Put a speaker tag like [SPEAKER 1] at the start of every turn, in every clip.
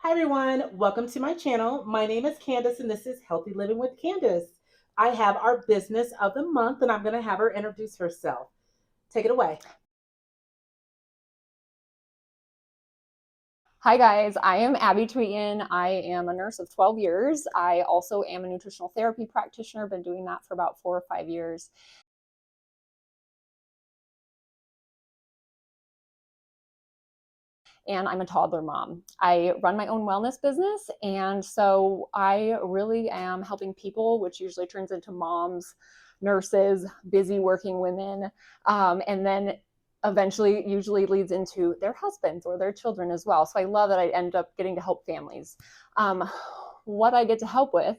[SPEAKER 1] Hi everyone, welcome to my channel. My name is Candace and this is Healthy Living with Candace. I have our business of the month and I'm going to have her introduce herself. Take it away.
[SPEAKER 2] Hi guys, I am Abby Tweeten. I am a nurse of 12 years. I also am a nutritional therapy practitioner, been doing that for about 4 or 5 years. And I'm a toddler mom. I run my own wellness business, and so I really am helping people, which usually turns into moms, nurses, busy working women, and then eventually usually leads into their husbands or their children as well. So I love that I end up getting to help families. Um, what I get to help with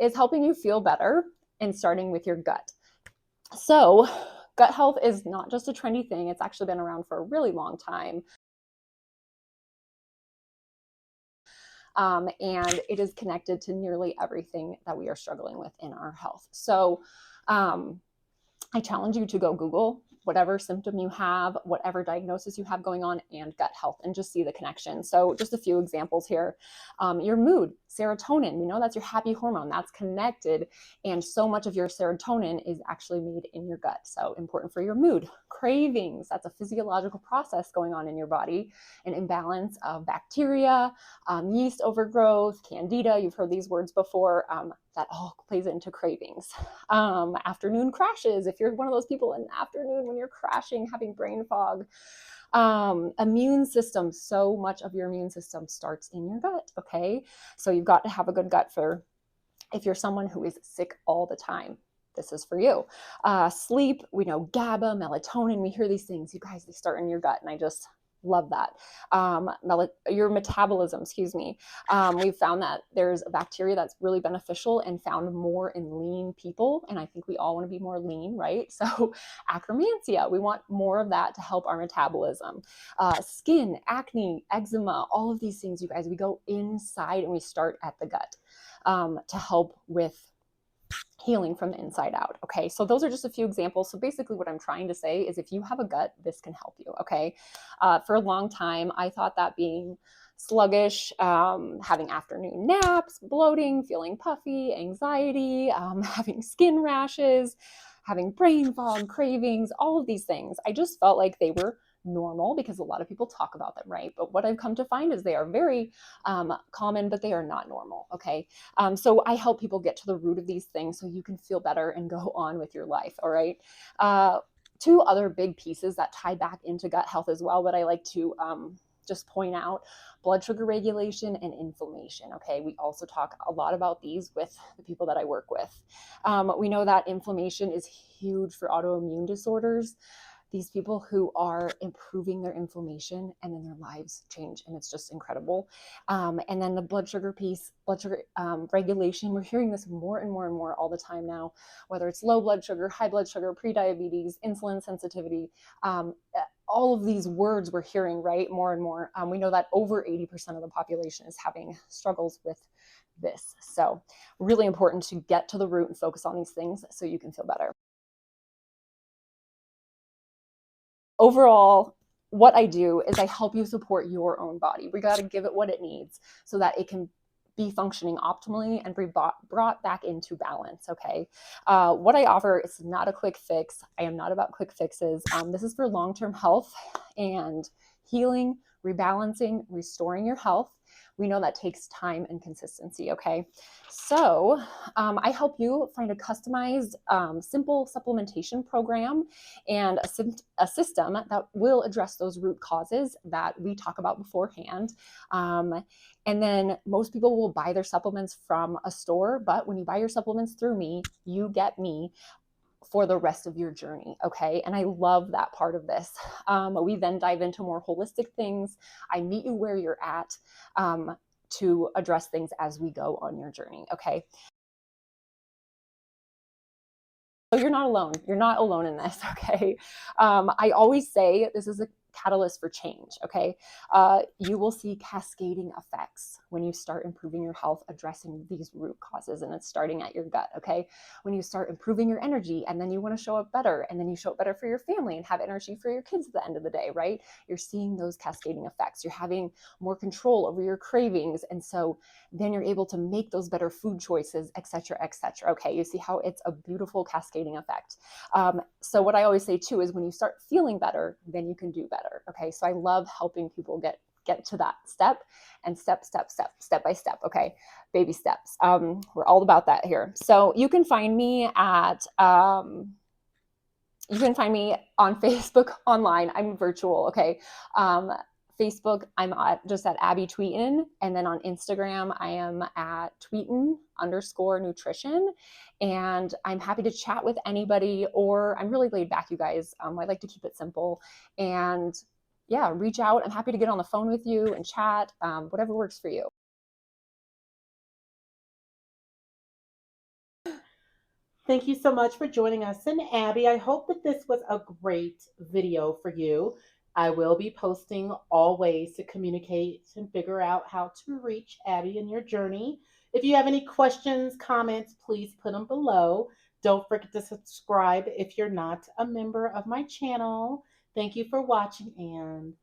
[SPEAKER 2] is helping you feel better and starting with your gut. So, gut health is not just a trendy thing, it's actually been around for a really long time. And it is connected to nearly everything that we are struggling with in our health. So, um, I challenge you to go Google whatever symptom you have, whatever diagnosis you have going on, and gut health, and just see the connection. So, just a few examples here. Your mood, serotonin, we know that's your happy hormone, that's connected. And so much of your serotonin is actually made in your gut. So, important for your mood. Cravings, that's a physiological process going on in your body, an imbalance of bacteria, yeast overgrowth, candida, you've heard these words before. That all plays into cravings. Afternoon crashes, if you're one of those people in the afternoon when you're crashing, having brain fog. Immune system, so much of your immune system starts in your gut, okay? So you've got to have a good gut for if you're someone who is sick all the time. This is for you. Sleep, we know GABA, melatonin, we hear these things. You guys, they start in your gut, and I just love that. Your metabolism, excuse me. We've found that there's a bacteria that's really beneficial and found more in lean people. And I think we all want to be more lean, right? So Akkermansia, we want more of that to help our metabolism. Skin, acne, eczema, all of these things, you guys, we go inside and we start at the gut to help with healing from the inside out. Okay, so those are just a few examples. So basically, what I'm trying to say is if you have a gut, this can help you. Okay, for a long time, I thought that being sluggish, having afternoon naps, bloating, feeling puffy, anxiety, having skin rashes, having brain fog, cravings, all of these things, I just felt like they were normal because a lot of people talk about them, right? But what I've come to find is they are very common, but they are not normal. Okay, so I help people get to the root of these things so you can feel better and go on with your life. All right. Two other big pieces that tie back into gut health as well, but I like to just point out: blood sugar regulation and inflammation. Okay, we also talk a lot about these with the people that I work with. We know that inflammation is huge for autoimmune disorders. These people who are improving their inflammation and then their lives change, and it's just incredible. And then the blood sugar piece, blood sugar regulation, we're hearing this more and more and more all the time now, whether it's low blood sugar, high blood sugar, prediabetes, insulin sensitivity, all of these words we're hearing, right, more and more. We know that over 80% of the population is having struggles with this. So really important to get to the root and focus on these things so you can feel better. Overall, what I do is I help you support your own body. We got to give it what it needs so that it can be functioning optimally and be brought back into balance. Okay. What I offer is not a quick fix. I am not about quick fixes. This is for long-term health and healing, rebalancing, restoring your health. We know that takes time and consistency. Okay. So I help you find a customized, simple supplementation program and a system that will address those root causes that we talk about beforehand. And then most people will buy their supplements from a store, but when you buy your supplements through me, you get me for the rest of your journey. Okay. And I love that part of this. We then dive into more holistic things. I meet you where you're at to address things as we go on your journey. Okay. So you're not alone. You're not alone in this, okay? I always say this is catalyst for change. Okay. You will see cascading effects when you start improving your health, addressing these root causes, and it's starting at your gut. Okay. When you start improving your energy, and then you want to show up better, and then you show up better for your family and have energy for your kids at the end of the day, right? You're seeing those cascading effects. You're having more control over your cravings. And so then you're able to make those better food choices, et cetera, et cetera. Okay. You see how it's a beautiful cascading effect. So what I always say too is when you start feeling better, then you can do better. Okay. So I love helping people get to that step, and step by step. Okay. Baby steps. We're all about that here. So you can find me at, you can find me on Facebook online. I'm virtual. Okay. Facebook, I'm just at Abby Tweeten. And then on Instagram, I am at Tweeten_nutrition. And I'm happy to chat with anybody, or I'm really laid back, you guys. I like to keep it simple. And yeah, reach out. I'm happy to get on the phone with you and chat, whatever works for you.
[SPEAKER 1] Thank you so much for joining us. And Abby, I hope that this was a great video for you. I will be posting all ways to communicate and figure out how to reach Abby in your journey. If you have any questions, comments, please put them below. Don't forget to subscribe if you're not a member of my channel. Thank you for watching, and